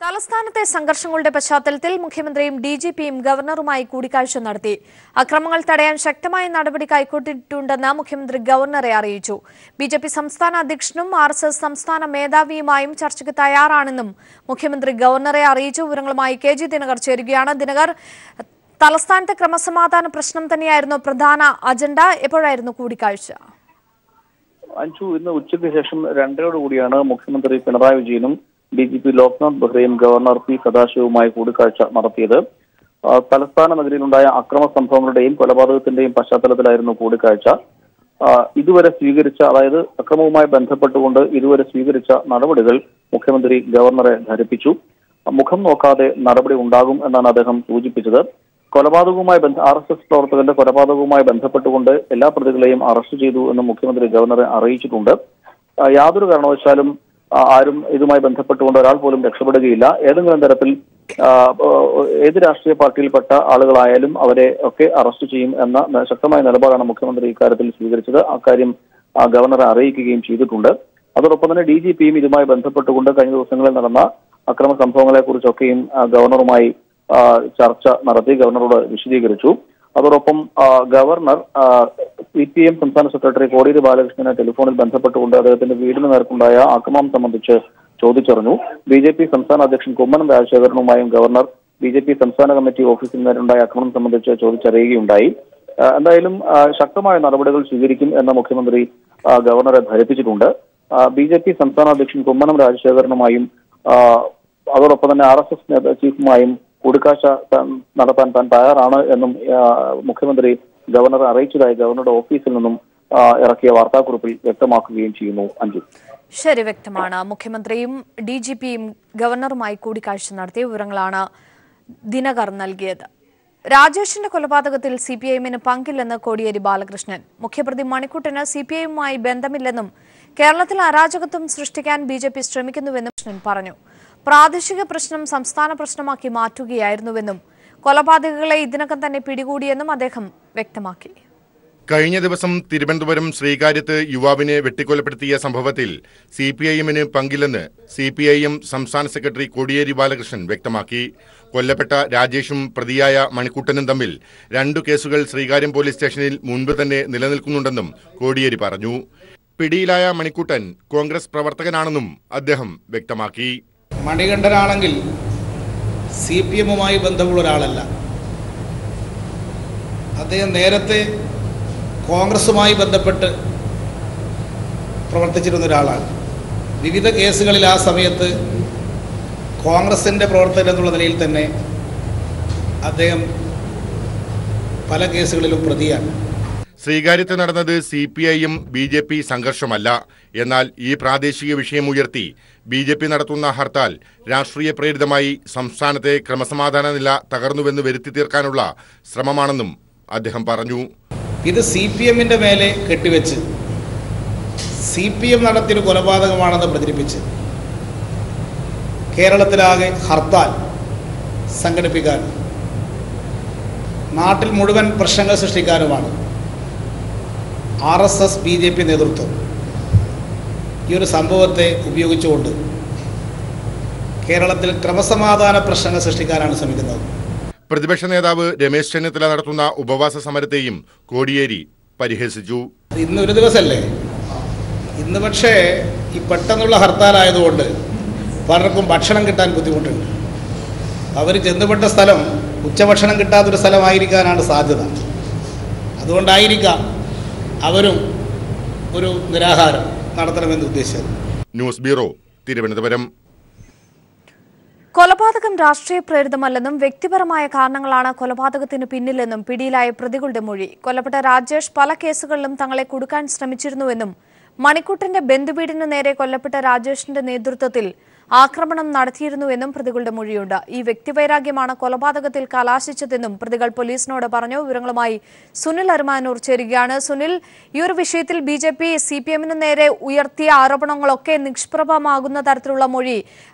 തലസ്ഥാനത്തെ സംഘർഷങ്ങളുടെ പശ്ചാത്തലത്തിൽ മുഖ്യമന്ത്രിയും ഡിജിപിയും ഗവർണറുമായി കൂടിക്കാഴ്ച നടത്തി. അക്രമങ്ങൾ തടയാൻ ശക്തമായ നടപടി കൈക്കൊണ്ടിട്ടുണ്ടെന്ന് മുഖ്യമന്ത്രി ഗവർണറെ അറിയിച്ചു. ബിജെപി സംസ്ഥാന അധ്യക്ഷനും ആർഎസ്എസ് സംസ്ഥാന മേധാവിയുമായും ചർച്ചയ്ക്ക് തയ്യാറാണെന്നും മുഖ്യമന്ത്രി ഗവർണറെ അറിയിച്ചു. വിവരങ്ങളുമായി കെ.ജി. ദിനകർ ചേരുകയാണ്. ദിനകർ, തലസ്ഥാനത്തെ ക്രമസമാധാന പ്രശ്നം തന്നെയായിരുന്നു പ്രധാന അജണ്ട. എപ്പോഴായിരുന്നു കൂടിക്കാഴ്ച? അഞ്ചു ഇന്ന് ഉച്ചയ്ക്ക് ശേഷം 2:00 മുഖ്യമന്ത്രി പിണറായി വിജയനും ഡിജിപി ലോക്നാഥ് ബെഹ്റയും ഗവർണർ പി സദാശിവവുമായി കൂടിക്കാഴ്ച നടത്തിയത്. തലസ്ഥാന നഗരിയിലുണ്ടായ അക്രമ സംഭവങ്ങളുടെയും കൊലപാതകത്തിന്റെയും പശ്ചാത്തലത്തിലായിരുന്നു കൂടിക്കാഴ്ച. ഇതുവരെ സ്വീകരിച്ച, അതായത് അക്രമവുമായി ബന്ധപ്പെട്ടുകൊണ്ട് ഇതുവരെ സ്വീകരിച്ച നടപടികൾ മുഖ്യമന്ത്രി ഗവർണറെ ധരിപ്പിച്ചു. മുഖം നോക്കാതെ നടപടി ഉണ്ടാകും എന്നാണ് അദ്ദേഹം സൂചിപ്പിച്ചത്. കൊലപാതകവുമായി ആർഎസ്എസ് പ്രവർത്തകന്റെ കൊലപാതകവുമായി ബന്ധപ്പെട്ടുകൊണ്ട് എല്ലാ പ്രതികളെയും അറസ്റ്റ് ചെയ്തു എന്ന് മുഖ്യമന്ത്രി ഗവർണറെ അറിയിച്ചിട്ടുണ്ട്. യാതൊരു കാരണവശാലും ആരും ഇതുമായി ബന്ധപ്പെട്ടുകൊണ്ട് ഒരാൾ പോലും രക്ഷപ്പെടുകയില്ല. ഏതെങ്കിലും തരത്തിൽ ഏത് രാഷ്ട്രീയ പാർട്ടിയിൽപ്പെട്ട ആളുകളായാലും അവരെ ഒക്കെ അറസ്റ്റ് ചെയ്യും എന്ന ശക്തമായ നിലപാടാണ് മുഖ്യമന്ത്രി ഇക്കാര്യത്തിൽ സ്വീകരിച്ചത്. അക്കാര്യം ഗവർണറെ അറിയിക്കുകയും ചെയ്തിട്ടുണ്ട്. അതോടൊപ്പം തന്നെ ഡിജിപിയും ഇതുമായി ബന്ധപ്പെട്ടുകൊണ്ട് കഴിഞ്ഞ ദിവസങ്ങളിൽ നടന്ന അക്രമ സംഭവങ്ങളെ കുറിച്ചൊക്കെയും ഗവർണറുമായി ചർച്ച നടത്തി, ഗവർണറോട് വിശദീകരിച്ചു. അതോടൊപ്പം ഗവർണർ CPM സംസ്ഥാന സെക്രട്ടറി കോടിയേരി ബാലകൃഷ്ണനെ ടെലിഫോണിൽ ബന്ധപ്പെട്ടുകൊണ്ട് അദ്ദേഹത്തിന്റെ വീടിന് നേർക്കുണ്ടായ ആക്രമണം സംബന്ധിച്ച് ചോദിച്ചറിഞ്ഞു. BJP സംസ്ഥാന അധ്യക്ഷൻ കുമ്മനം രാജശേഖരനുമായും ഗവർണർ BJP സംസ്ഥാന കമ്മിറ്റി ഓഫീസിൽ നേരുണ്ടായ ആക്രമണം സംബന്ധിച്ച് ചോദിച്ചറിയുകയുണ്ടായി. എന്തായാലും ശക്തമായ നടപടികൾ സ്വീകരിക്കും എന്ന് മുഖ്യമന്ത്രി ഗവർണറെ ധരിപ്പിച്ചിട്ടുണ്ട്. BJP സംസ്ഥാന അധ്യക്ഷൻ കുമ്മനം രാജശേഖരനുമായും അതോടൊപ്പം തന്നെ RSS ചീഫുമായും കൂടിക്കാഴ്ച നടത്താൻ താൻ തയ്യാറാണ് എന്നും മുഖ്യമന്ത്രി ഗവർണറെ അറിയിച്ചതായി ഗവർണറുടെ ഓഫീസിൽ നിന്നും ഇറക്കിയ വാർത്താക്കുറിപ്പിൽ വ്യക്തമാക്കുകയും ചെയ്യുന്നു. അഞ്ജു, ശരി, വ്യക്തമാണ്. മുഖ്യമന്ത്രിയും DGPയും ഗവർണറുമായി കൂടിക്കാഴ്ച നടത്തിയ വിവരങ്ങളാണ് ദിനകർ നൽകിയത്. രാജേഷിന്റെ കൊലപാതകത്തിൽ CPIMന് പങ്കില്ലെന്ന് കോടിയേരി ബാലകൃഷ്ണൻ. മുഖ്യപ്രതി മണിക്കുട്ടന് CPIയുമായി ബന്ധമില്ലെന്നും കേരളത്തിൽ അരാജകത്വം സൃഷ്ടിക്കാൻ BJP ശ്രമിക്കുന്നുവെന്നും കൃഷ്ണൻ പറഞ്ഞു. പ്രാദേശിക പ്രശ്നം സംസ്ഥാന പ്രശ്നമാക്കി മാറ്റുകയായിരുന്നുവെന്നും കൊലപാതകങ്ങളെ ഇതിനകം തന്നെ പിടികൂടിയെന്നും അദ്ദേഹം വ്യക്തമാക്കി. കഴിഞ്ഞ ദിവസം തിരുവനന്തപുരം ശ്രീകാര്യത്ത് യുവാവിനെ വെട്ടിക്കൊലപ്പെടുത്തിയ സംഭവത്തിൽ CPIMന് പങ്കില്ലെന്ന് CPIM സംസ്ഥാന സെക്രട്ടറി കോടിയേരി ബാലകൃഷ്ണൻ വ്യക്തമാക്കി. കൊല്ലപ്പെട്ട രാജേഷും പ്രതിയായ മണിക്കുട്ടനും തമ്മിൽ 2 കേസുകൾ ശ്രീകാര്യം പോലീസ് സ്റ്റേഷനിൽ മുൻപ് തന്നെ നിലനിൽക്കുന്നുണ്ടെന്നും കോടിയേരി പറഞ്ഞു. പിടിയിലായ മണിക്കുട്ടൻ കോൺഗ്രസ് പ്രവർത്തകനാണെന്നും അദ്ദേഹം വ്യക്തമാക്കി. മണികണ്ഠനാണെങ്കിൽ CPMുമായി ബന്ധമുള്ള ഒരാളല്ല. അദ്ദേഹം നേരത്തെ കോൺഗ്രസുമായി ബന്ധപ്പെട്ട് പ്രവർത്തിച്ചിരുന്ന ഒരാളാണ്. വിവിധ കേസുകളിൽ ആ സമയത്ത് കോൺഗ്രസിൻ്റെ പ്രവർത്തകൻ എന്നുള്ള നിലയിൽ തന്നെ അദ്ദേഹം പല കേസുകളിലും പ്രതിയാണ്. ശ്രീകാര്യത്ത് നടന്നത് CPIM BJP സംഘർഷമല്ല. എന്നാൽ ഈ പ്രാദേശിക വിഷയം ഉയർത്തി BJP നടത്തുന്ന ഹർത്താൽ രാഷ്ട്രീയ പ്രേരിതമായി സംസ്ഥാനത്തെ ക്രമസമാധാന നില തകർന്നുവെന്ന് വരുത്തി തീർക്കാനുള്ള ശ്രമമാണെന്നും അദ്ദേഹം പറഞ്ഞു. ഇത് CPMന്റെ മേലെ കെട്ടിവെച്ച് CPM നടത്തിയൊരു കൊലപാതകമാണെന്ന് പ്രചരിപ്പിച്ച് കേരളത്തിലാകെ ഹർത്താൽ സംഘടിപ്പിക്കാൻ, നാട്ടിൽ മുഴുവൻ പ്രശ്നങ്ങൾ സൃഷ്ടിക്കാനുമാണ് RSS BJP നേതൃത്വം ഈ ഒരു സംഭവത്തെ ഉപയോഗിച്ചുകൊണ്ട് കേരളത്തിൽ ക്രമസമാധാന പ്രശ്നങ്ങൾ സൃഷ്ടിക്കാനാണ് ശ്രമിക്കുന്നത്. പ്രതിപക്ഷ നേതാവ് രമേശ് ചെന്നിത്തല നടത്തുന്ന ഉപവാസ സമരത്തെയും കോടിയേരി പരിഹസിച്ചു. ഇന്നൊരു ദിവസമല്ലേ, ഇന്ന് പക്ഷേ ഈ പെട്ടെന്നുള്ള ഹർത്താലായതുകൊണ്ട് പലർക്കും ഭക്ഷണം കിട്ടാൻ ബുദ്ധിമുട്ടുണ്ട്. അവർ ചെന്നുപെട്ട സ്ഥലം ഉച്ചഭക്ഷണം കിട്ടാത്തൊരു സ്ഥലമായിരിക്കാനാണ് സാധ്യത. അതുകൊണ്ടായിരിക്കാം അവരും ഒരു നിരാഹാരം നടത്തണമെന്ന് ഉദ്ദേശിച്ചത്. News bureau, Thiruvananthapuram. കൊലപാതകം രാഷ്ട്രീയ പ്രേരിതമല്ലെന്നും വ്യക്തിപരമായ കാരണങ്ങളാണ് കൊലപാതകത്തിന് പിന്നിലെന്നും പിടിയിലായ പ്രതികളുടെ മൊഴി. കൊല്ലപ്പെട്ട രാജേഷ് പല കേസുകളിലും തങ്ങളെ കുടുക്കാൻ ശ്രമിച്ചിരുന്നുവെന്നും മണിക്കുട്ടന്റെ ബന്ധുവീടിന് നേരെ കൊല്ലപ്പെട്ട രാജേഷിന്റെ നേതൃത്വത്തിൽ ആക്രമണം നടത്തിയിരുന്നുവെന്നും പ്രതികളുടെ മൊഴിയുണ്ട്. ഈ വ്യക്തിവൈരാഗ്യമാണ് കൊലപാതകത്തിൽ കലാശിച്ചതെന്നും പ്രതികൾ പോലീസിനോട് പറഞ്ഞു. വിവരങ്ങളുമായി സുനിൽ അരുമാനൂർ ചേരുകയാണ്. സുനിൽ, ഈ ഒരു വിഷയത്തിൽ BJP CPMന് നേരെ ഉയർത്തിയ ആരോപണങ്ങളൊക്കെ നിഷ്പ്രഭമാകുന്ന തരത്തിലുള്ള മൊഴി,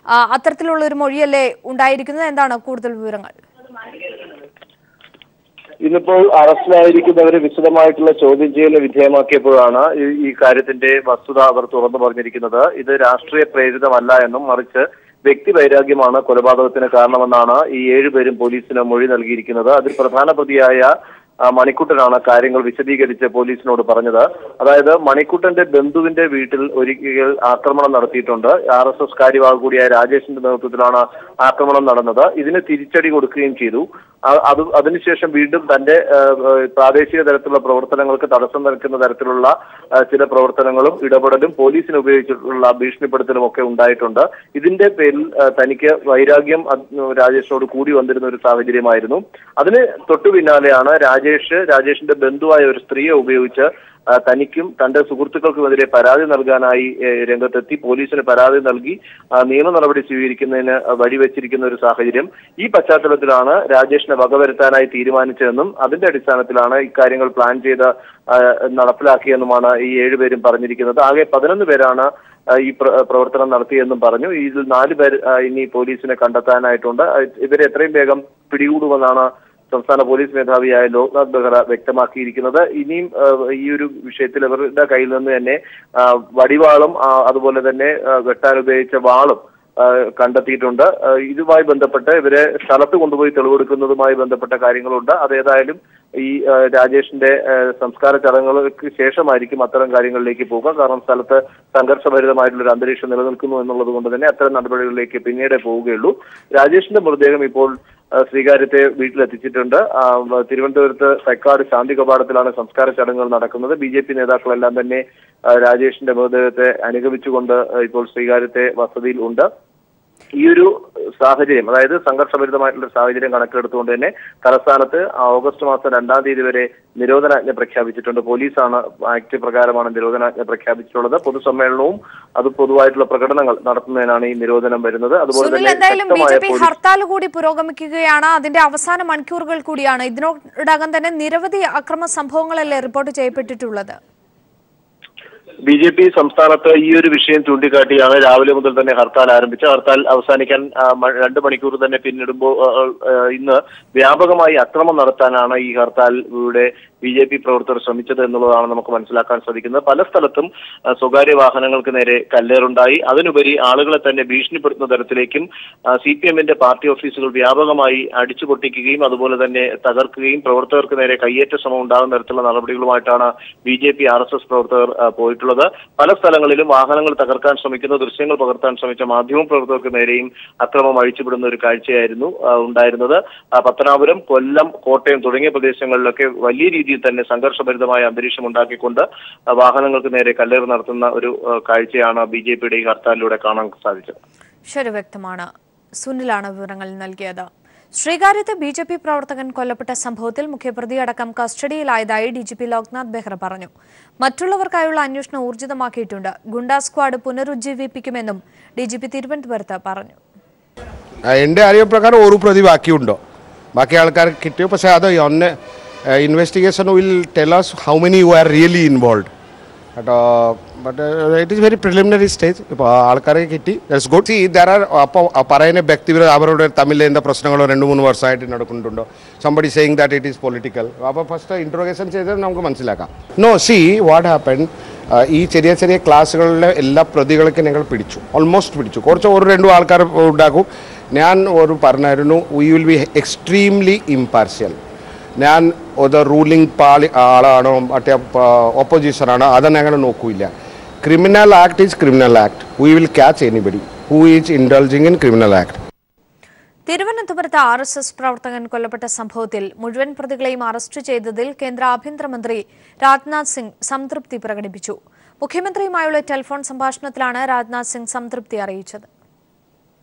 അത്തരത്തിലുള്ള ഒരു മൊഴിയല്ലേ ഉണ്ടായിരിക്കുന്നത്? എന്താണ് കൂടുതൽ വിവരങ്ങൾ? ഇന്നിപ്പോൾ അറസ്റ്റിലായിരിക്കുന്നവരെ വിശദമായിട്ടുള്ള ചോദ്യം ചെയ്യലിന് വിധേയമാക്കിയപ്പോഴാണ് ഈ കാര്യത്തിന്റെ വസ്തുത അവർ തുറന്നു പറഞ്ഞിരിക്കുന്നത്. ഇത് രാഷ്ട്രീയ പ്രേരിതമല്ല എന്നും മറിച്ച് വ്യക്തിവൈരാഗ്യമാണ് കൊലപാതകത്തിന് കാരണമെന്നാണ് ഈ 7 പേരും പോലീസിന് മൊഴി നൽകിയിരിക്കുന്നത്. അതിൽ പ്രധാന പ്രതിയായ മണിക്കുട്ടനാണ് കാര്യങ്ങൾ വിശദീകരിച്ച് പോലീസിനോട് പറഞ്ഞത്. അതായത് മണിക്കുട്ടന്റെ ബന്ധുവിന്റെ വീട്ടിൽ ഒരിക്കൽ ആക്രമണം നടത്തിയിട്ടുണ്ട്. RSS കാര്യവാഹ് കൂടിയായ രാജേഷിന്റെ നേതൃത്വത്തിലാണ് ആക്രമണം നടന്നത്. ഇതിന് തിരിച്ചടി കൊടുക്കുകയും ചെയ്തു. അതിനുശേഷം വീണ്ടും തന്റെ പ്രാദേശിക തലത്തിലുള്ള പ്രവർത്തനങ്ങൾക്ക് തടസ്സം നിൽക്കുന്ന തരത്തിലുള്ള ചില പ്രവർത്തനങ്ങളും ഇടപെടലും പോലീസിന് ഉപയോഗിച്ചിട്ടുള്ള ഭീഷണിപ്പെടുത്തലും ഒക്കെ ഉണ്ടായിട്ടുണ്ട്. ഇതിന്റെ പേരിൽ തനിക്ക് വൈരാഗ്യം രാജേഷിനോട് കൂടി വന്നിരുന്ന ഒരു സാഹചര്യമായിരുന്നു. അതിന് തൊട്ടു പിന്നാലെയാണ് രാജേഷിന്റെ ബന്ധുവായ ഒരു സ്ത്രീയെ ഉപയോഗിച്ച് തനിക്കും തന്റെ സുഹൃത്തുക്കൾക്കുമെതിരെ പരാതി നൽകാനായി രംഗത്തെത്തി പോലീസിന് പരാതി നൽകി നിയമ നടപടി സ്വീകരിക്കുന്നതിന് വഴിവെച്ചിരിക്കുന്ന ഒരു സാഹചര്യം. ഈ പശ്ചാത്തലത്തിലാണ് രാജേഷിനെ വകവരുത്താനായി തീരുമാനിച്ചതെന്നും അതിന്റെ അടിസ്ഥാനത്തിലാണ് ഇക്കാര്യങ്ങൾ പ്ലാൻ ചെയ്ത് നടപ്പിലാക്കിയെന്നുമാണ് ഈ 7 പേരും പറഞ്ഞിരിക്കുന്നത്. ആകെ 11 പേരാണ് ഈ പ്രവർത്തനം നടത്തിയെന്നും പറഞ്ഞു. ഇതിൽ 4 പേർ ഇനി പോലീസിനെ കണ്ടെത്താനായിട്ടുണ്ട്. ഇവരെ എത്രയും വേഗം പിടികൂടുമെന്നാണ് സംസ്ഥാന പോലീസ് മേധാവിയായ ലോക്നാഥ് ബെഹ്റ വ്യക്തമാക്കിയിരിക്കുന്നത്. ഇനിയും ഈ ഒരു വിഷയത്തിൽ ഇവരുടെ കയ്യിൽ നിന്ന് തന്നെ വടിവാളും അതുപോലെ തന്നെ വെട്ടാൻ ഉപയോഗിച്ച വാളും കണ്ടെത്തിയിട്ടുണ്ട്. ഇതുമായി ബന്ധപ്പെട്ട് ഇവരെ സ്ഥലത്ത് കൊണ്ടുപോയി തെളിവെടുക്കുന്നതുമായി ബന്ധപ്പെട്ട കാര്യങ്ങളുണ്ട്. അതേതായാലും ഈ രാജേഷിന്റെ സംസ്കാര ചടങ്ങുകൾക്ക് ശേഷമായിരിക്കും അത്തരം കാര്യങ്ങളിലേക്ക് പോകുക. കാരണം സ്ഥലത്ത് സംഘർഷഭരിതമായിട്ടുള്ള ഒരു അന്തരീക്ഷം നിലനിൽക്കുന്നു എന്നുള്ളത് കൊണ്ട് തന്നെ അത്തരം നടപടികളിലേക്ക് പിന്നീട് പോവുകയുള്ളൂ. രാജേഷിന്റെ മൃതദേഹം ഇപ്പോൾ ശ്രീകാര്യത്തെ വീട്ടിലെത്തിച്ചിട്ടുണ്ട്. തിരുവനന്തപുരത്ത് തൈക്കാട് ശാന്തി കവാടത്തിലാണ് സംസ്കാര ചടങ്ങുകൾ നടക്കുന്നത്. BJP നേതാക്കളെല്ലാം തന്നെ രാജേഷിന്റെ മൃതദേഹത്തെ അനുഗമിച്ചുകൊണ്ട് ഇപ്പോൾ ശ്രീകാര്യത്തെ വസതിയിൽ ഉണ്ട്. ഈ ഒരു സാഹചര്യം, അതായത് സംഘർഷഭരിതമായിട്ടുള്ള സാഹചര്യം കണക്കിലെടുത്തുകൊണ്ട് തന്നെ തലസ്ഥാനത്ത് ഓഗസ്റ്റ് മാസം 2-ാം തീയതി വരെ നിരോധനാജ്ഞ പ്രഖ്യാപിച്ചിട്ടുണ്ട്. പോലീസാണ് ആക്ട് പ്രകാരമാണ് നിരോധനാജ്ഞ പ്രഖ്യാപിച്ചിട്ടുള്ളത്. പൊതുസമ്മേളനവും അത് പൊതുവായിട്ടുള്ള പ്രകടനങ്ങൾ നടത്തുന്നതിനാണ് ഈ നിരോധനം വരുന്നത്. അതുപോലെ തന്നെ BJP ഹർത്താൽ കൂടി പുരോഗമിക്കുകയാണ്. അതിന്റെ അവസാന മണിക്കൂറുകൾ കൂടിയാണ്. ഇതിനോടകം തന്നെ നിരവധി അക്രമ സംഭവങ്ങളല്ലേ റിപ്പോർട്ട് ചെയ്യപ്പെട്ടിട്ടുള്ളത്. BJP സംസ്ഥാനത്ത് ഈ ഒരു വിഷയം ചൂണ്ടിക്കാട്ടിയാണ് രാവിലെ മുതൽ തന്നെ ഹർത്താൽ ആരംഭിച്ചത്. ഹർത്താൽ അവസാനിക്കാൻ 2 മണിക്കൂർ തന്നെ പിന്നിടുമ്പോൾ ഇന്ന് വ്യാപകമായി അക്രമം നടത്താനാണ് ഈ ഹർത്താലിലൂടെ BJP പ്രവർത്തകർ ശ്രമിച്ചത് എന്നുള്ളതാണ് നമുക്ക് മനസ്സിലാക്കാൻ സാധിക്കുന്നത്. പല സ്ഥലത്തും സ്വകാര്യ വാഹനങ്ങൾക്ക് നേരെ കല്ലേറുണ്ടായി. അതിനുപരി ആളുകളെ തന്നെ ഭീഷണിപ്പെടുത്തുന്ന തരത്തിലേക്കും CPM-ന്റെ പാർട്ടി ഓഫീസുകൾ വ്യാപകമായി അടിച്ചു പൊട്ടിക്കുകയും അതുപോലെ തന്നെ തകർക്കുകയും പ്രവർത്തകർക്ക് നേരെ കയ്യേറ്റ ശ്രമം ഉണ്ടാകുന്ന തരത്തിലുള്ള നടപടികളുമായിട്ടാണ് BJP RSS പ്രവർത്തകർ പോയിട്ടുള്ളത്. പല സ്ഥലങ്ങളിലും വാഹനങ്ങൾ തകർക്കാൻ ശ്രമിക്കുന്ന ദൃശ്യങ്ങൾ പകർത്താൻ ശ്രമിച്ച മാധ്യമ പ്രവർത്തകർക്ക് നേരെയും അക്രമം അഴിച്ചുവിടുന്ന ഒരു കാഴ്ചയായിരുന്നു ഉണ്ടായിരുന്നത്. പത്തനാപുരം, കൊല്ലം, കോട്ടയം തുടങ്ങിയ പ്രദേശങ്ങളിലൊക്കെ വലിയ രീതിയിൽ തന്നെ സംഘർഷഭരിതമായ അന്തരീക്ഷം ഉണ്ടാക്കിക്കൊണ്ട് വാഹനങ്ങൾക്ക് നേരെ കല്ലേറ് നടത്തുന്ന ഒരു കാഴ്ചയാണ് BJP-യുടെ ഈ ഹർത്താലിലൂടെ കാണാൻ സാധിച്ചത്. ശരി, വ്യക്തമാണ്. സുനിലാണ് വിവരങ്ങൾ നൽകിയത്. ശ്രീകാര്യത്ത് BJP പ്രവർത്തകൻ കൊല്ലപ്പെട്ട സംഭവത്തിൽ മുഖ്യപ്രതിയടക്കം കസ്റ്റഡിയിലായതായി DGP ലോക്നാഥ് ബെഹ്റ പറഞ്ഞു. മറ്റുള്ളവർക്കായുള്ള അന്വേഷണം ഊർജിതമാക്കിയിട്ടുണ്ട്. ഗുണ്ടാ സ്ക്വാഡ് പുനരുജ്ജീവിപ്പിക്കുമെന്നും DGP തിരുവനന്തപുരത്ത് പറഞ്ഞു. എന്റെ അറിയപ്രകാരം ഒരു പ്രതി ബാക്കിയുണ്ടോ, ബാക്കി ആൾക്കാർ കിട്ടിയോ, പക്ഷേ അത് investigation will tell us how many were really involved. But it is very preliminary stage. ഇപ്പോൾ ആൾക്കാരെ കിട്ടി, that's good. C there are പറയുന്ന വ്യക്തിപരം അവരുടെ തമ്മിൽ എന്താ പ്രശ്നങ്ങളോ 2-3 വർഷമായിട്ട് നടക്കുന്നുണ്ടോ, somebody saying that it is political. അപ്പോൾ ഫസ്റ്റ് ഇൻട്രോഗേഷൻ ചെയ്താൽ നമുക്ക് മനസ്സിലാക്കാം. നോ, സി വാട്ട് ഹാപ്പൻ, ഈ ചെറിയ ചെറിയ ക്ലാസ്സുകളിലെ എല്ലാ പ്രതികളൊക്കെ ഞങ്ങൾ പിടിച്ചു, ഓൾമോസ്റ്റ് പിടിച്ചു. കുറച്ച് 1-2 ആൾക്കാർ ഉണ്ടാക്കും. ഞാൻ പറഞ്ഞായിരുന്നു we will be extremely impartial. ഞാൻ ഒരു റൂളിംഗ് ആളാണോ മറ്റേ ഓപ്പോസിഷനാണോ അതൊന്നും അങ്ങനെ നോക്കൂല. Criminal act is criminal act. We will catch anybody who is indulging in criminal act. തിരുവനന്തപുരത്ത് RSS പ്രവർത്തകൻ കൊല്ലപ്പെട്ട സംഭവത്തിൽ മുഴുവൻ പ്രതികളെയും അറസ്റ്റ് ചെയ്തതിൽ കേന്ദ്ര ആഭ്യന്തരമന്ത്രി രാജ്നാഥ് സിംഗ് സംതൃപ്തി പ്രകടിപ്പിച്ചു. മുഖ്യമന്ത്രിയുമായുള്ള ടെലിഫോൺ സംഭാഷണത്തിലാണ് രാജ്നാഥ് സിംഗ് സംതൃപ്തി അറിയിച്ചത്.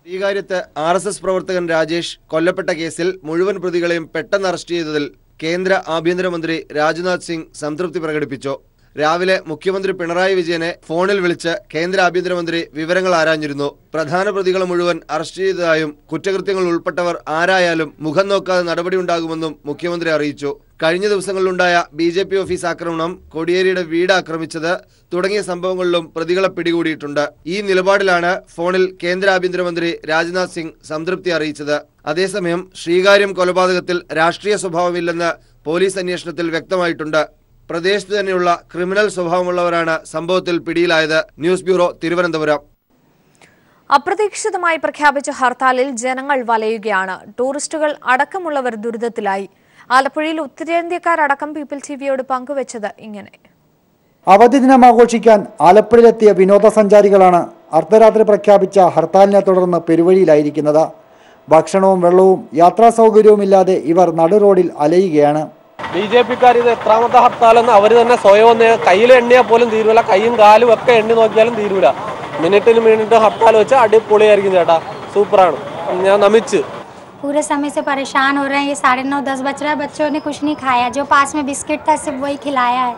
ശ്രീകാര്യത്ത് RSS പ്രവർത്തകൻ രാജേഷ് കൊല്ലപ്പെട്ട കേസിൽ മുഴുവൻ പ്രതികളെയും പെട്ടെന്ന് അറസ്റ്റ് ചെയ്തതിൽ കേന്ദ്ര ആഭ്യന്തരമന്ത്രി രാജ്നാഥ് സിംഗ് സംതൃപ്തി പ്രകടിപ്പിച്ചു. രാവിലെ മുഖ്യമന്ത്രി പിണറായി വിജയനെ ഫോണിൽ വിളിച്ച് കേന്ദ്ര ആഭ്യന്തരമന്ത്രി വിവരങ്ങൾ ആരാഞ്ഞിരുന്നു. പ്രധാന പ്രതികളെ മുഴുവൻ അറസ്റ്റ് ചെയ്തതായും കുറ്റകൃത്യങ്ങൾ ഉൾപ്പെട്ടവർ ആരായാലും മുഖം നോക്കാതെ നടപടിയുണ്ടാകുമെന്നും മുഖ്യമന്ത്രി അറിയിച്ചു. കഴിഞ്ഞ ദിവസങ്ങളിലുണ്ടായ BJP ഓഫീസ് ആക്രമണം, കോടിയേരിയുടെ വീട് ആക്രമിച്ചത് തുടങ്ങിയ സംഭവങ്ങളിലും പ്രതികളെ പിടികൂടിയിട്ടുണ്ട്. ഈ നിലപാടിലാണ് ഫോണിൽ കേന്ദ്ര ആഭ്യന്തരമന്ത്രി രാജ്നാഥ് സിംഗ് സംതൃപ്തി അറിയിച്ചത്. അതേസമയം ശ്രീകാര്യം കൊലപാതകത്തിൽ രാഷ്ട്രീയ സ്വഭാവമില്ലെന്ന് പോലീസ് അന്വേഷണത്തിൽ വ്യക്തമായിട്ടുണ്ട്. പ്രദേശത്ത് തന്നെയുള്ള ക്രിമിനൽ സ്വഭാവമുള്ളവരാണ് സംഭവത്തിൽ പിടിയിലായത്. News bureau, Thiruvananthapuram. അപ്രതീക്ഷിതമായി പ്രഖ്യാപിച്ച ഹർത്താലിൽ ജനങ്ങൾ വലയുകയാണ്. ടൂറിസ്റ്റുകൾ അടക്കമുള്ളവർ ദുരിതത്തിലായി. ആലപ്പുഴയിൽ ഉത്തരേന്ത്യക്കാരടക്കം പീപ്പിൾ ടിവിയോട് പങ്കുവച്ചത് ഇങ്ങനെ. അവധി ദിനം ആഘോഷിക്കാൻ ആലപ്പുഴയിലെത്തിയ വിനോദസഞ്ചാരികളാണ് അർദ്ധരാത്രി പ്രഖ്യാപിച്ച ഹർത്താലിനെ തുടർന്ന് പെരുവഴിയിലായിരിക്കുന്നത്. ഭക്ഷണവും വെള്ളവും യാത്രാ സൗകര്യവുമില്ലാതെ ഇവർ നടുറോഡിൽ അലയുകയാണ്. ബിജെപിക്കാർ ഇത് എത്രാമത്തെ ഹർത്താലെന്ന് അവർ തന്നെ സ്വയം കയ്യിൽ എണ്ണിയാൽ പോലും തീരൂല, കൈയും കാലും ഒക്കെ എണ്ണി നോക്കിയാലും തീരൂല. മിനിറ്റ് ഹർത്താൽ വെച്ചാൽ അടിപൊളിയായിരിക്കും ചേട്ടാ, സൂപ്പറാണ്. ഞാൻ നമിച്ച് पूरे समय से परेशान हो रहे हैं. ये 9:30-10 बज रहा है, बच्चों ने कुछ नहीं खाया, जो पास में बिस्किट था सिर्फ वही खिलाया है.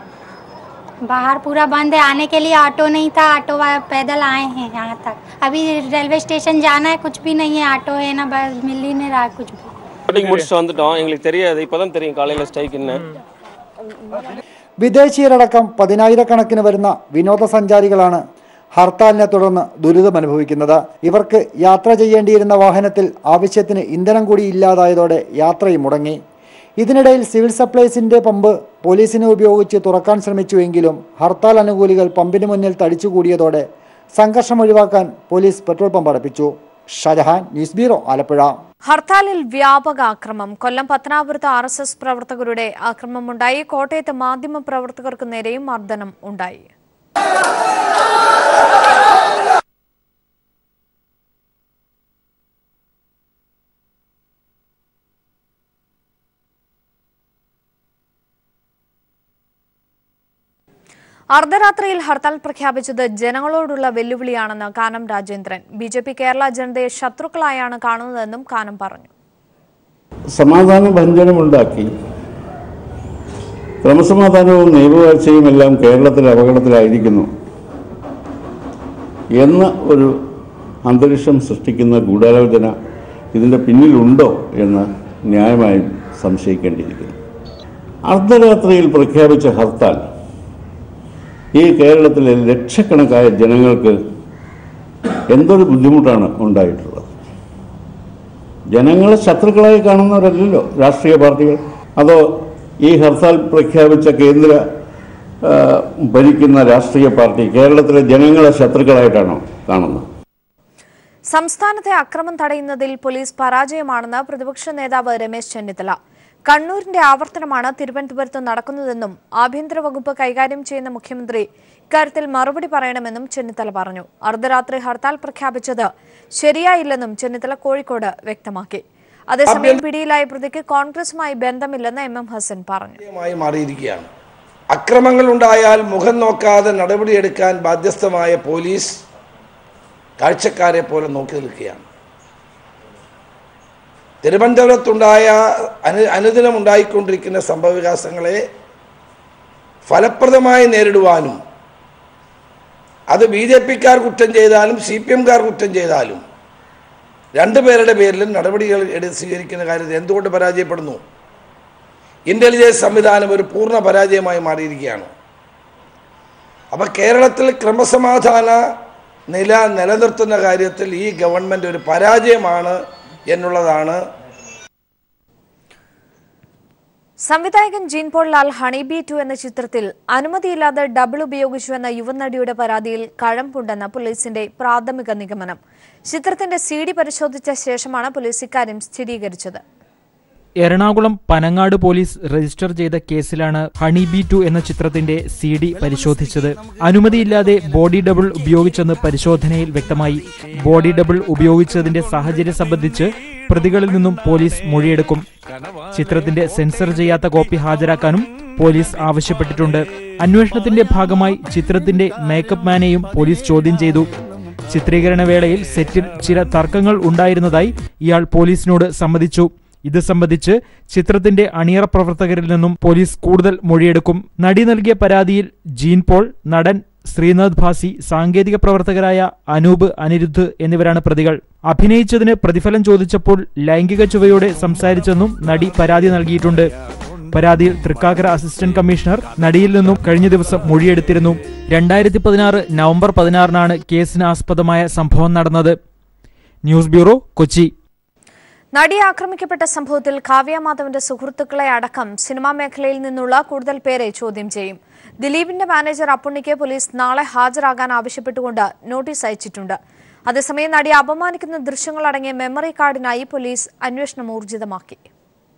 बाहर पूरा बंद है, आने के लिए ऑटो नहीं था, ऑटो पैदल आए हैं यहाँ तक. अभी रेलवे स्टेशन जाना है, कुछ भी नहीं है, ऑटो है ना, बस मिल ही नहीं रहा कुछ भी. முடிச்சுட்டு வந்துட்டோம், எங்களுக்கு தெரியாது, இப்போதான் தெரியும் காலையில் ஸ்ட்ரைக்குன்னு. വിദേശീയരടക്കം 10,000-കണക്കിന് വരുന്ന വിനോദസഞ്ചാരികളാണ് ഹർത്താലിനെ തുടർന്ന് ദുരിതമനുഭവിക്കുന്നത്. ഇവർക്ക് യാത്ര ചെയ്യേണ്ടിയിരുന്ന വാഹനത്തിൽ ആവശ്യത്തിന് ഇന്ധനം കൂടി ഇല്ലാതായതോടെ യാത്രയും മുടങ്ങി. ഇതിനിടയിൽ സിവിൽ സപ്ലൈസിന്റെ പമ്പ് പോലീസിനെ ഉപയോഗിച്ച് തുറക്കാൻ ശ്രമിച്ചുവെങ്കിലും ഹർത്താൽ അനുകൂലികൾ പമ്പിന് മുന്നിൽ തടിച്ചുകൂടിയതോടെ സംഘർഷം ഒഴിവാക്കാൻ പോലീസ് പെട്രോൾ പമ്പ് അടപ്പിച്ചു. Shajahan, news bureau, Alappuzha. ഹർത്താലിൽ വ്യാപക ആക്രമം. കൊല്ലം പത്തനാപുരത്ത് RSS പ്രവർത്തകരുടെ ആക്രമണമുണ്ടായി. കോട്ടയത്ത് മാധ്യമ പ്രവർത്തകർക്ക് നേരെയും മർദ്ദനം ഉണ്ടായി. അർദ്ധരാത്രിയിൽ ഹർത്താൽ പ്രഖ്യാപിച്ചത് ജനങ്ങളോടുള്ള വെല്ലുവിളിയാണെന്ന് കാനം രാജേന്ദ്രൻ. BJP കേരള ജനതയെ ശത്രുക്കളായാണ് കാണുന്നതെന്നും കാനം പറഞ്ഞു. സമാധാന ഭഞ്ജനമുണ്ടാക്കി ക്രമസമാധാനവും നിയമവാഴ്ചയും എല്ലാം കേരളത്തിൽ അപകടത്തിലായിരിക്കുന്നു എന്ന ഒരു അന്തരീക്ഷം സൃഷ്ടിക്കുന്ന ഗൂഢാലോചന ഇതിൻ്റെ പിന്നിലുണ്ടോ എന്ന് ന്യായമായും സംശയിക്കേണ്ടിയിരിക്കുന്നു. അർദ്ധരാത്രിയിൽ പ്രഖ്യാപിച്ച ഹർത്താൽ ഈ കേരളത്തിലെ ലക്ഷക്കണക്കായ ജനങ്ങൾക്ക് എന്തൊരു ബുദ്ധിമുട്ടാണ് ഉണ്ടായിട്ടുള്ളത്. ജനങ്ങളെ ശത്രുക്കളായി കാണുന്നവരല്ലല്ലോ രാഷ്ട്രീയ പാർട്ടികൾ. അതോ ഈ ഹർത്താൽ പ്രഖ്യാപിച്ച കേന്ദ്ര ഭരിക്കുന്ന രാഷ്ട്രീയ പാർട്ടി കേരളത്തിലെ ജനങ്ങളെ ശത്രുക്കളായിട്ടാണോ കാണുന്നത്? സംസ്ഥാനത്തെ അക്രമം തടയുന്നതിൽ പോലീസ് പരാജയമാണെന്ന് പ്രതിപക്ഷ നേതാവ് രമേശ് ചെന്നിത്തല. കണ്ണൂരിന്റെ ആവർത്തനമാണ് തിരുവനന്തപുരത്ത് നടക്കുന്നതെന്നും ആഭ്യന്തര വകുപ്പ് കൈകാര്യം ചെയ്യുന്ന മുഖ്യമന്ത്രി ഇക്കാര്യത്തിൽ മറുപടി പറയണമെന്നും ചെന്നിത്തല പറഞ്ഞു. അർദ്ധരാത്രി ഹർത്താൽ പ്രഖ്യാപിച്ചത് ശരിയായില്ലെന്നും ചെന്നിത്തല കോഴിക്കോട് വ്യക്തമാക്കി. അതേസമയം പിടിയിലായ പ്രതിക്ക് കോൺഗ്രസുമായി ബന്ധമില്ലെന്ന് MM ഹസൻ പറഞ്ഞു. മാറിയിരിക്കുകയാണ്. അക്രമങ്ങൾ ഉണ്ടായാൽ മുഖം നോക്കാതെ നടപടിയെടുക്കാൻ ബാധ്യസ്ഥമായ പോലീസ് കാഴ്ചക്കാരെ പോലെ നോക്കി നിൽക്കുകയാണ്. തിരുവനന്തപുരത്തുണ്ടായ അനുദിനമുണ്ടായിക്കൊണ്ടിരിക്കുന്ന സംഭവവികാസങ്ങളെ ഫലപ്രദമായി നേരിടുവാനും അത് BJPക്കാർ കുറ്റം ചെയ്താലും CPMക്കാർ കുറ്റം ചെയ്താലും രണ്ടുപേരുടെ പേരിലും നടപടികൾ സ്വീകരിക്കുന്ന കാര്യത്തിൽ എന്തുകൊണ്ട് പരാജയപ്പെടുന്നു? ഇന്റലിജൻസ് സംവിധാനം ഒരു പൂർണ്ണ പരാജയമായി മാറിയിരിക്കുകയാണ്. അപ്പോൾ കേരളത്തിൽ ക്രമസമാധാന നിലനിർത്തുന്ന കാര്യത്തിൽ ഈ ഗവൺമെൻറ് ഒരു പരാജയമാണ് എന്നുള്ളതാണ്. സംവിധായകൻ ജീൻ പോൾ ലാൽ ഹണിബി 2 എന്ന ചിത്രത്തിൽ അനുമതിയില്ലാതെ ഡബിൾ ഉപയോഗിച്ചുവെന്ന യുവനടിയുടെ പരാതിയിൽ കഴമ്പുണ്ടെന്ന പോലീസിന്റെ പ്രാഥമിക നിഗമനം. ചിത്രത്തിന്റെ CD പരിശോധിച്ച ശേഷമാണ് പോലീസ് ഇക്കാര്യം സ്ഥിരീകരിച്ചത്. എറണാകുളം പനങ്ങാട് പോലീസ് രജിസ്റ്റർ ചെയ്ത കേസിലാണ് ഹണിബി 2 എന്ന ചിത്രത്തിന്റെ CD പരിശോധിച്ചത്. അനുമതിയില്ലാതെ ബോഡി ഡബിൾ ഉപയോഗിച്ചെന്ന് പരിശോധനയിൽ വ്യക്തമായി. ബോഡി ഡബിൾ ഉപയോഗിച്ചതിന്റെ സാഹചര്യം സംബന്ധിച്ച് പ്രതികളിൽ നിന്നും പോലീസ് മൊഴിയെടുക്കും. ചിത്രത്തിന്റെ സെൻസർ ചെയ്യാത്ത കോപ്പി ഹാജരാക്കാനും പോലീസ് ആവശ്യപ്പെട്ടിട്ടുണ്ട്. അന്വേഷണത്തിന്റെ ഭാഗമായി ചിത്രത്തിന്റെ മേക്കപ്പ് മാനെയും പോലീസ് ചോദ്യം ചെയ്തു. ചിത്രീകരണ വേളയിൽ സെറ്റിൽ ചില തർക്കങ്ങൾ ഉണ്ടായിരുന്നതായി ഇയാൾ പോലീസിനോട് സമ്മതിച്ചു. ഇത് സംബന്ധിച്ച് ചിത്രത്തിന്റെ അണിയറ പ്രവർത്തകരിൽ നിന്നും പോലീസ് കൂടുതൽ മൊഴിയെടുക്കും. നടി നൽകിയ പരാതിയിൽ ജീൻ പോൾ, നടൻ ശ്രീനാഥ് ഭാസി, സാങ്കേതിക പ്രവർത്തകരായ അനൂപ്, അനിരുദ്ധ് എന്നിവരാണ് പ്രതികൾ. അഭിനയിച്ചതിന് പ്രതിഫലം ചോദിച്ചപ്പോൾ ലൈംഗിക ചുവയോടെ സംസാരിച്ചെന്നും നടി പരാതി നൽകിയിട്ടുണ്ട്. പരാതിയിൽ തൃക്കാക്കര അസിസ്റ്റന്റ് കമ്മീഷണർ നടിയിൽ നിന്നും കഴിഞ്ഞ ദിവസം മൊഴിയെടുത്തിരുന്നു. 2016 നവംബർ 16-നാണ് കേസിന് ആസ്പദമായ സംഭവം നടന്നത്. News bureau, Kochi. നടി ആക്രമിക്കപ്പെട്ട സംഭവത്തിൽ കാവ്യ മാധവന്റെ സുഹൃത്തുക്കളെ അടക്കം സിനിമാ മേഖലയിൽ നിന്നുള്ള കൂടുതൽ പേരെ ചോദ്യം ചെയ്യും. ദിലീപിന്റെ മാനേജർ അപ്പുണ്ണിക്ക് പോലീസ് നാളെ ഹാജരാകാൻ ആവശ്യപ്പെട്ടുകൊണ്ട് നോട്ടീസ് അയച്ചിട്ടുണ്ട്. അതേസമയം നടിയെ അപമാനിക്കുന്ന ദൃശ്യങ്ങളടങ്ങിയ മെമ്മറി കാർഡിനായി പോലീസ് അന്വേഷണം ഊർജിതമാക്കി.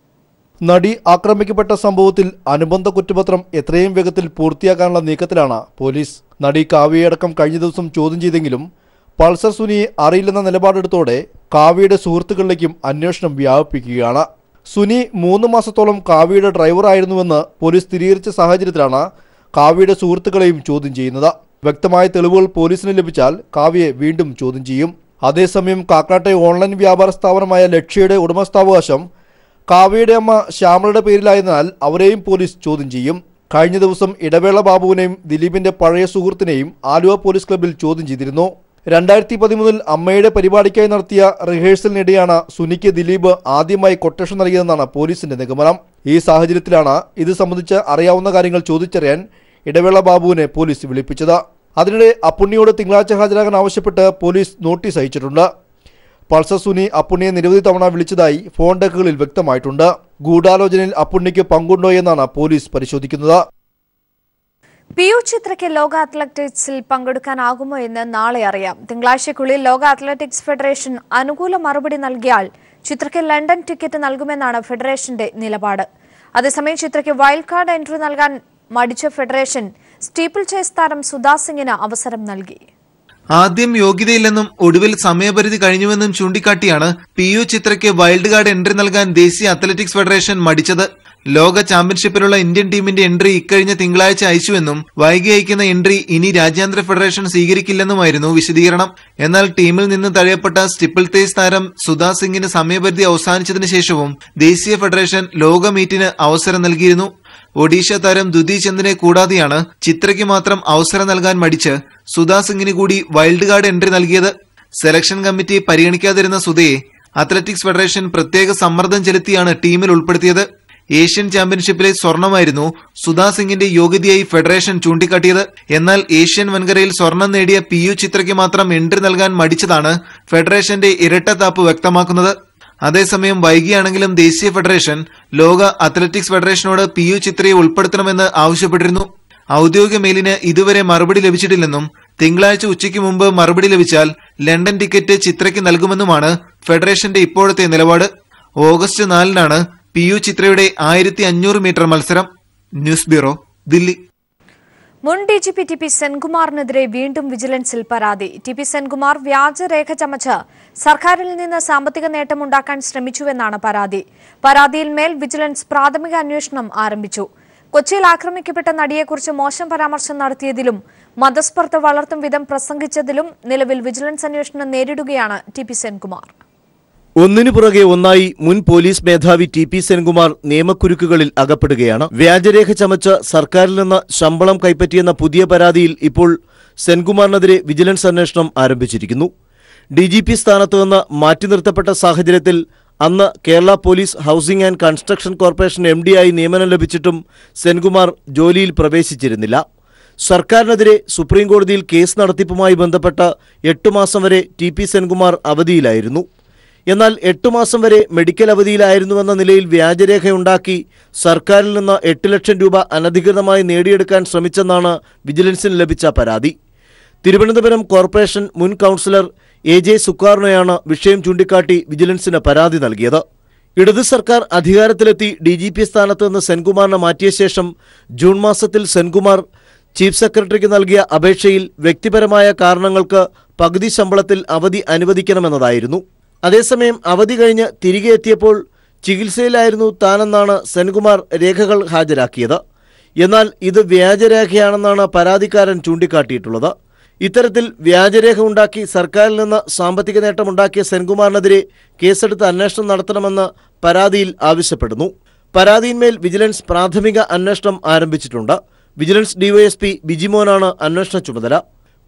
നടി ആക്രമിക്കപ്പെട്ട സംഭവത്തിൽ അനുബന്ധ കുറ്റപത്രം എത്രയും വേഗത്തിൽ പൂർത്തിയാക്കാനുള്ള നീക്കത്തിലാണ് പോലീസ്. നടി കാവ്യയടക്കം കഴിഞ്ഞ ദിവസം ചോദ്യം ചെയ്തെങ്കിലും പൾസർ സുനിയെ അറിയില്ലെന്ന നിലപാടെടുത്തോടെ കാവ്യയുടെ സുഹൃത്തുക്കളിലേക്കും അന്വേഷണം വ്യാപിപ്പിക്കുകയാണ്. സുനി 3 മാസത്തോളം കാവ്യയുടെ ഡ്രൈവറായിരുന്നുവെന്ന് പോലീസ് സ്ഥിരീകരിച്ച സാഹചര്യത്തിലാണ് കാവ്യയുടെ സുഹൃത്തുക്കളെയും ചോദ്യം ചെയ്യുന്നത്. വ്യക്തമായ തെളിവുകൾ പോലീസിന് ലഭിച്ചാൽ കാവ്യയെ വീണ്ടും ചോദ്യം ചെയ്യും. അതേസമയം കാക്കനാട്ടെ ഓൺലൈൻ വ്യാപാര സ്ഥാപനമായ ലക്ഷ്യയുടെ ഉടമസ്ഥാവകാശം കാവ്യയുടെ അമ്മ ശ്യാമളയുടെ പേരിലായതിനാൽ അവരെയും പോലീസ് ചോദ്യം ചെയ്യും. കഴിഞ്ഞ ദിവസം ഇടവേള ബാബുവിനെയും ദിലീപിന്റെ പഴയ സുഹൃത്തിനെയും ആലുവ പോലീസ് ക്ലബ്ബിൽ ചോദ്യം ചെയ്തിരുന്നു. 2013 അമ്മയുടെ പരിപാടിക്കായി നടത്തിയ റിഹേഴ്സലിനിടെയാണ് സുനിക്ക് ദിലീപ് ആദ്യമായി കൊട്ടേഷൻ നൽകിയതെന്നാണ് പോലീസിന്റെ നിഗമനം. ഈ സാഹചര്യത്തിലാണ് ഇത് സംബന്ധിച്ച് അറിയാവുന്ന കാര്യങ്ങൾ ചോദിച്ചറിയാൻ ഇടവേള ബാബുവിനെ പോലീസ് വിളിപ്പിച്ചത്. അതിനിടെ അപ്പുണ്ണിയോട് തിങ്കളാഴ്ച ഹാജരാകാൻ ആവശ്യപ്പെട്ട് പോലീസ് നോട്ടീസ് അയച്ചിട്ടുണ്ട്. പൾസർ സുനി അപ്പുണ്ണിയെ നിരവധി തവണ വിളിച്ചതായി ഫോൺ ഡെക്കുകളിൽ വ്യക്തമായിട്ടുണ്ട്. ഗൂഢാലോചനയിൽ അപ്പുണ്ണിക്ക് പങ്കുണ്ടോ എന്നാണ് പോലീസ് പരിശോധിക്കുന്നത്. PU ചിത്രയ്ക്ക് ലോക അത്ലറ്റിക്സിൽ പങ്കെടുക്കാനാകുമോ എന്ന് നാളെ അറിയാം. തിങ്കളാഴ്ചയ്ക്കുള്ളിൽ ലോക അത്ലറ്റിക്സ് ഫെഡറേഷൻ അനുകൂല മറുപടി നൽകിയാൽ ചിത്രയ്ക്ക് ലണ്ടൻ ടിക്കറ്റ് നൽകുമെന്നാണ് ഫെഡറേഷന്റെ നിലപാട്. അതേസമയം ചിത്രയ്ക്ക് വൈൽഡ് കാർഡ് എൻട്രി നൽകാൻ മടിച്ച ഫെഡറേഷൻ സ്റ്റീപ്പിൾ ചേസ് താരം സുധാ സിംഗിന് അവസരം നൽകി. ആദ്യം യോഗ്യതയില്ലെന്നും ഒടുവിൽ സമയപരിധി കഴിഞ്ഞുവെന്നും ചൂണ്ടിക്കാട്ടിയാണ് PU ചിത്രയ്ക്ക് വൈൽഡ് കാർഡ് എൻട്രി നൽകാൻ ദേശീയ അത്ലറ്റിക്സ് ഫെഡറേഷൻ മടിച്ചത്. ലോക ചാമ്പ്യൻഷിപ്പിലുള്ള ഇന്ത്യൻ ടീമിന്റെ എൻട്രി ഇക്കഴിഞ്ഞ തിങ്കളാഴ്ച അയച്ചുവെന്നും വൈകി അയക്കുന്ന എൻട്രി ഇനി രാജ്യാന്തര ഫെഡറേഷൻ സ്വീകരിക്കില്ലെന്നുമായിരുന്നു വിശദീകരണം. എന്നാൽ ടീമിൽ നിന്ന് തഴയപ്പെട്ട സ്റ്റീപ്പിൾ ചേസ് താരം സുധാ സിംഗിന് സമയപരിധി അവസാനിച്ചതിനു ശേഷവും ദേശീയ ഫെഡറേഷൻ ലോക മീറ്റിന് അവസരം നൽകിയിരുന്നു. ഒഡീഷ താരം ദുതി ചന്ദിനെ കൂടാതെയാണ് ചിത്രയ്ക്ക് മാത്രം അവസരം നൽകാൻ മടിച്ച് സുധാ സിംഗിന് കൂടി വൈൽഡ് കാർഡ് എൻട്രി നൽകിയത്. സെലക്ഷൻ കമ്മിറ്റി പരിഗണിക്കാതിരുന്ന സുധയെ അത്ലറ്റിക്സ് ഫെഡറേഷൻ പ്രത്യേക സമ്മർദ്ദം ചെലുത്തിയാണ് ടീമിൽ ഉൾപ്പെടുത്തിയത്. ഏഷ്യൻ ചാമ്പ്യൻഷിപ്പിലെ സ്വർണമായിരുന്നു സുധാ സിംഗിന്റെ യോഗ്യതയായി ഫെഡറേഷൻ ചൂണ്ടിക്കാട്ടിയത്. എന്നാൽ ഏഷ്യൻ വൻകരയിൽ സ്വർണം നേടിയ PU ചിത്രയ്ക്ക് മാത്രം എൻട്രി നൽകാൻ മടിച്ചതാണ് ഫെഡറേഷന്റെ ഇരട്ടത്താപ്പ് വ്യക്തമാക്കുന്നത്. അതേസമയം വൈകിയാണെങ്കിലും ദേശീയ ഫെഡറേഷൻ ലോക അത്ലറ്റിക്സ് ഫെഡറേഷനോട് PU ചിത്രയെ ഉൾപ്പെടുത്തണമെന്ന് ആവശ്യപ്പെട്ടിരുന്നു. ഔദ്യോഗിക മെയിലിന് ഇതുവരെ മറുപടി ലഭിച്ചിട്ടില്ലെന്നും തിങ്കളാഴ്ച ഉച്ചയ്ക്ക് മുമ്പ് മറുപടി ലഭിച്ചാൽ ലണ്ടൻ ടിക്കറ്റ് ചിത്രയ്ക്ക് നൽകുമെന്നുമാണ് ഫെഡറേഷന്റെ ഇപ്പോഴത്തെ നിലപാട്. ഓഗസ്റ്റ് 4-നാണ് PU ചിത്രയുടെ 1500 മീറ്റർ മത്സരം. News bureau, Delhi. മുൻ DGP TP സെൻകുമാറിനെതിരെ വീണ്ടും വിജിലൻസിൽ പരാതി. TP സെൻകുമാർ വ്യാജരേഖ ചമച്ച് സർക്കാരിൽ നിന്ന് സാമ്പത്തിക നേട്ടമുണ്ടാക്കാൻ ശ്രമിച്ചുവെന്നാണ് പരാതി. പരാതിയിൽ മേൽ വിജിലൻസ് പ്രാഥമിക അന്വേഷണം ആരംഭിച്ചു. കൊച്ചിയിൽ ആക്രമിക്കപ്പെട്ട നടിയെക്കുറിച്ച് മോശം പരാമർശം നടത്തിയതിലും മതസ്പർദ്ധ വളർത്തും വിധം പ്രസംഗിച്ചതിലും നിലവിൽ വിജിലൻസ് അന്വേഷണം നേരിടുകയാണ് TP സെൻകുമാർ. ഒന്നിനു പുറകെ ഒന്നായി മുൻ പോലീസ് മേധാവി TP സെൻകുമാർ നിയമക്കുരുക്കുകളിൽ അകപ്പെടുകയാണ്. വ്യാജരേഖ ചമച്ച് സർക്കാരിൽ നിന്ന് ശമ്പളം കൈപ്പറ്റിയെന്ന പുതിയ പരാതിയിൽ ഇപ്പോൾ സെൻകുമാറിനെതിരെ വിജിലൻസ് അന്വേഷണം ആരംഭിച്ചിരിക്കുന്നു. DGP സ്ഥാനത്ത് നിന്ന് മാറ്റി നിർത്തപ്പെട്ട സാഹചര്യത്തിൽ അന്ന് Kerala police housing and construction corporation MD ആയി നിയമനം ലഭിച്ചിട്ടും സെൻകുമാർ ജോലിയിൽ പ്രവേശിച്ചിരുന്നില്ല. സർക്കാരിനെതിരെ സുപ്രീംകോടതിയിൽ കേസ് നടത്തിപ്പുമായി ബന്ധപ്പെട്ട 8 മാസം വരെ TP സെൻകുമാർ അവധിയിലായിരുന്നു. എന്നാൽ 8 മാസം വരെ മെഡിക്കൽ അവധിയിലായിരുന്നുവെന്ന നിലയിൽ വ്യാജരേഖയുണ്ടാക്കി സർക്കാരിൽ നിന്ന് 8 ലക്ഷം രൂപ അനധികൃതമായി നേടിയെടുക്കാൻ ശ്രമിച്ചെന്നാണ് വിജിലൻസിന് ലഭിച്ച പരാതി. തിരുവനന്തപുരം കോർപ്പറേഷൻ മുൻ കൗൺസിലർ AJ സുക്കാറിനെയാണ് വിഷയം ചൂണ്ടിക്കാട്ടി വിജിലൻസിന് പരാതി നൽകിയത്. ഇടതു സർക്കാർ അധികാരത്തിലെത്തി DGP സ്ഥാനത്ത് നിന്ന് സെൻകുമാറിനെ മാറ്റിയ ശേഷം ജൂൺ മാസത്തിൽ സെൻകുമാർ ചീഫ് സെക്രട്ടറിക്ക് നൽകിയ അപേക്ഷയിൽ വ്യക്തിപരമായ കാരണങ്ങൾക്ക് പകുതി ശമ്പളത്തിൽ അവധി അനുവദിക്കണമെന്നതായിരുന്നു. അതേസമയം അവധി കഴിഞ്ഞ് തിരികെ എത്തിയപ്പോൾ ചികിത്സയിലായിരുന്നു താനെന്നാണ് സെൻകുമാർ രേഖകൾ ഹാജരാക്കിയത്. എന്നാൽ ഇത് വ്യാജരേഖയാണെന്നാണ് പരാതിക്കാരൻ ചൂണ്ടിക്കാട്ടിയിട്ടുള്ളത്. ഇത്തരത്തിൽ വ്യാജരേഖ ഉണ്ടാക്കി സർക്കാരിൽ നിന്ന് സാമ്പത്തിക നേട്ടമുണ്ടാക്കിയ സെൻകുമാറിനെതിരെ കേസെടുത്ത് അന്വേഷണം നടത്തണമെന്ന് പരാതിയിൽ ആവശ്യപ്പെടുന്നു. പരാതിയിന്മേൽ വിജിലൻസ് പ്രാഥമിക അന്വേഷണം ആരംഭിച്ചിട്ടുണ്ട്. വിജിലൻസ് DYSP ബിജിമോനാണ് അന്വേഷണ ചുമതല.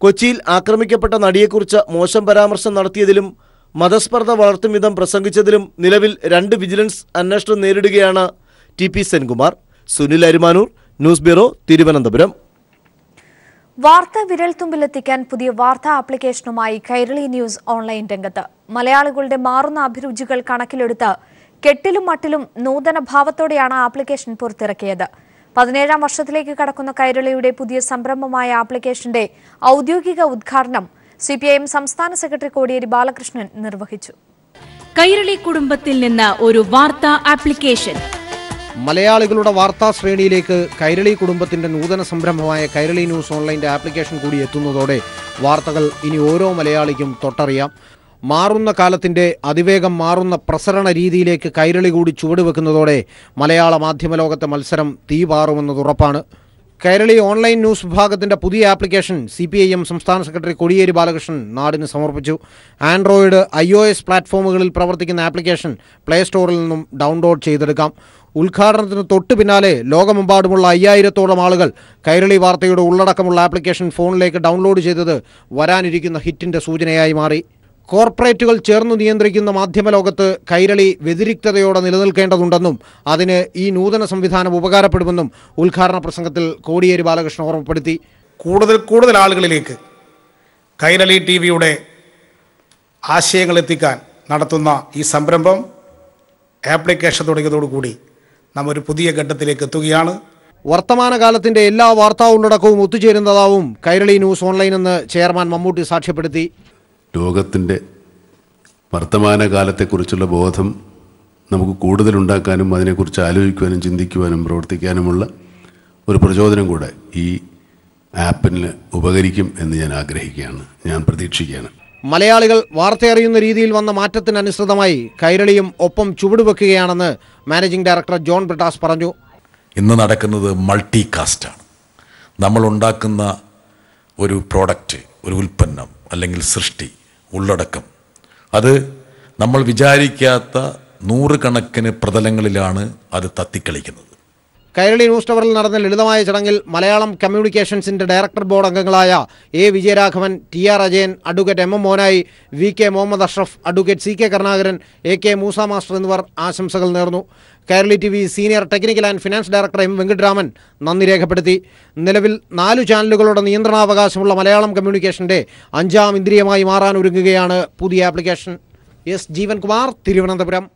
കൊച്ചിയിൽ ആക്രമിക്കപ്പെട്ട നടിയെക്കുറിച്ച് മോശം പരാമർശം നടത്തിയതിലും മതസ്പർദ്ധ വളർത്തും വിധം പ്രസംഗിച്ചതിലും നിലവിൽ 2 വിജിലൻസ് അന്വേഷണം നേരിടുകയാണ് TP Senkumar. Sunil Arimanur, news bureau, Thiruvananthapuram. വാർത്ത വിരൽത്തുമ്പിലെത്തിക്കാൻ പുതിയ വാർത്താ ആപ്ലിക്കേഷനുമായി കൈരളി ന്യൂസ് ഓൺലൈൻ രംഗത്ത്. മലയാളികളുടെ മാറുന്ന അഭിരുചികൾ കണക്കിലെടുത്ത് കെട്ടിലും മട്ടിലും നൂതന ഭാവത്തോടെയാണ് ആപ്ലിക്കേഷൻ പുറത്തിറക്കിയത്. 17ാം വർഷത്തിലേക്ക് കടക്കുന്ന കൈരളിയുടെ പുതിയ സംരംഭമായ ആപ്ലിക്കേഷന്റെ ഔദ്യോഗിക ഉദ്ഘാടനം CPIM സംസ്ഥാന സെക്രട്ടറി കോടിയേരി ബാലകൃഷ്ണൻ നിർവഹിച്ചു. കൈരളി കുടുംബത്തിൽ നിന്ന് ഒരു വാർത്താ ആപ്ലിക്കേഷൻ. മലയാളികളുടെ വാർത്താ ശ്രേണിയിലേക്ക് കൈരളി കുടുംബത്തിന്റെ നൂതന സംരംഭമായ കൈരളി ന്യൂസ് ഓൺലൈൻ്റെ ആപ്ലിക്കേഷൻ കൂടി എത്തുന്നതോടെ വാർത്തകൾ ഇനി ഓരോ മലയാളിക്കും തൊട്ടറിയാം. മാറുന്ന കാലത്തിന്റെ അതിവേഗം മാറുന്ന പ്രസരണ രീതിയിലേക്ക് കൈരളി കൂടി ചുവടുവെക്കുന്നതോടെ മലയാള മാധ്യമലോകത്തെ മത്സരം തീപാറുമെന്നത് ഉറപ്പാണ്. കൈരളി ഓൺലൈൻ ന്യൂസ് വിഭാഗത്തിന്റെ പുതിയ ആപ്ലിക്കേഷൻ CPIM സംസ്ഥാന സെക്രട്ടറി കോടിയേരി ബാലകൃഷ്ണൻ നാടിന് സമർപ്പിച്ചു. ആൻഡ്രോയിഡ്, iOS പ്ലാറ്റ്ഫോമുകളിൽ പ്രവർത്തിക്കുന്ന ആപ്ലിക്കേഷൻ പ്ലേ സ്റ്റോറിൽ നിന്നും ഡൗൺലോഡ് ചെയ്തെടുക്കാം. ഉദ്ഘാടനത്തിന് തൊട്ടു പിന്നാലെ ലോകമെമ്പാടുമുള്ള 5000-ഓളം ആളുകൾ കൈരളി വാർത്തയുടെ ഉള്ളടക്കമുള്ള ആപ്ലിക്കേഷൻ ഫോണിലേക്ക് ഡൗൺലോഡ് ചെയ്തത് വരാനിരിക്കുന്ന ഹിറ്റിന്റെ സൂചനയായി മാറി. കോർപ്പറേറ്റുകൾ ചേർന്നു നിയന്ത്രിക്കുന്ന മാധ്യമലോകത്ത് കൈരളി വ്യതിരിക്തതയോടെ നിലനിൽക്കേണ്ടതുണ്ടെന്നും അതിന് ഈ നൂതന സംവിധാനം ഉപകാരപ്പെടുമെന്നും ഉദ്ഘാടന പ്രസംഗത്തിൽ കോടിയേരി ബാലകൃഷ്ണൻ ഓർമ്മപ്പെടുത്തി. കൂടുതൽ ആളുകളിലേക്ക് കൈരളി TV-യുടെ ആശയങ്ങൾ എത്തിക്കാൻ നടത്തുന്ന ഈ സംരംഭം ആപ്ലിക്കേഷൻ തുടങ്ങിയതോടുകൂടി നാം ഒരു പുതിയ ഘട്ടത്തിലേക്ക് എത്തുകയാണ്. വർത്തമാനകാലത്തിന്റെ എല്ലാ വാർത്താ ഉള്ളടക്കവും ഒത്തുചേരുന്നതാവും കൈരളി ന്യൂസ് ഓൺലൈൻ എന്ന് ചെയർമാൻ മമ്മൂട്ടി സാക്ഷ്യപ്പെടുത്തി. ലോകത്തിൻ്റെ വർത്തമാനകാലത്തെക്കുറിച്ചുള്ള ബോധം നമുക്ക് കൂടുതലുണ്ടാക്കാനും അതിനെക്കുറിച്ച് ആലോചിക്കുവാനും ചിന്തിക്കുവാനും പ്രവർത്തിക്കാനുമുള്ള ഒരു പ്രചോദനം കൂടെ ഈ ആപ്പിന് ഉപകരിക്കും എന്ന് ഞാൻ ആഗ്രഹിക്കുകയാണ്, ഞാൻ പ്രതീക്ഷിക്കുകയാണ്. മലയാളികൾ വാർത്തയറിയുന്ന രീതിയിൽ വന്ന മാറ്റത്തിനനുസൃതമായി കൈരളിയും ഒപ്പം ചുവടുവെക്കുകയാണെന്ന് മാനേജിംഗ് ഡയറക്ടർ ജോൺ ബ്രിട്ടാസ് പറഞ്ഞു. ഇന്ന് നടക്കുന്നത് മൾട്ടി കാസ്റ്റാണ്. നമ്മൾ ഉണ്ടാക്കുന്ന ഒരു പ്രോഡക്റ്റ്, ഒരു ഉൽപ്പന്നം അല്ലെങ്കിൽ സൃഷ്ടി, ഉള്ളടക്കം, അത് നമ്മൾ വിചാരിക്കാത്ത 100 കണക്കിന് പ്രതലങ്ങളിലാണ് അത് തത്തിക്കളിക്കുന്നത്. കൈരളി ന്യൂസ് ടവറിൽ നടന്ന ലളിതമായ ചടങ്ങിൽ മലയാളം കമ്മ്യൂണിക്കേഷൻസിന്റെ ഡയറക്ടർ ബോർഡ് അംഗങ്ങളായ A. Vijayaraghavan, TR Ajayan, advocate MM Monayi, VK Muhammad Ashraf, advocate CK Karunakaran, AK Moosa master എന്നിവർ ആശംസകൾ നേർന്നു. Kairali TV senior technical and finance director M. Venkitaraman നന്ദി രേഖപ്പെടുത്തി. നിലവിൽ 4 ചാനലുകളുടെ നിയന്ത്രണാവകാശമുള്ള മലയാളം കമ്മ്യൂണിക്കേഷന്റെ 5ാം ഇന്ദ്രിയമായി മാറാൻ ഒരുങ്ങുകയാണ് പുതിയ ആപ്ലിക്കേഷൻ. S. ജീവൻകുമാർ, തിരുവനന്തപുരം.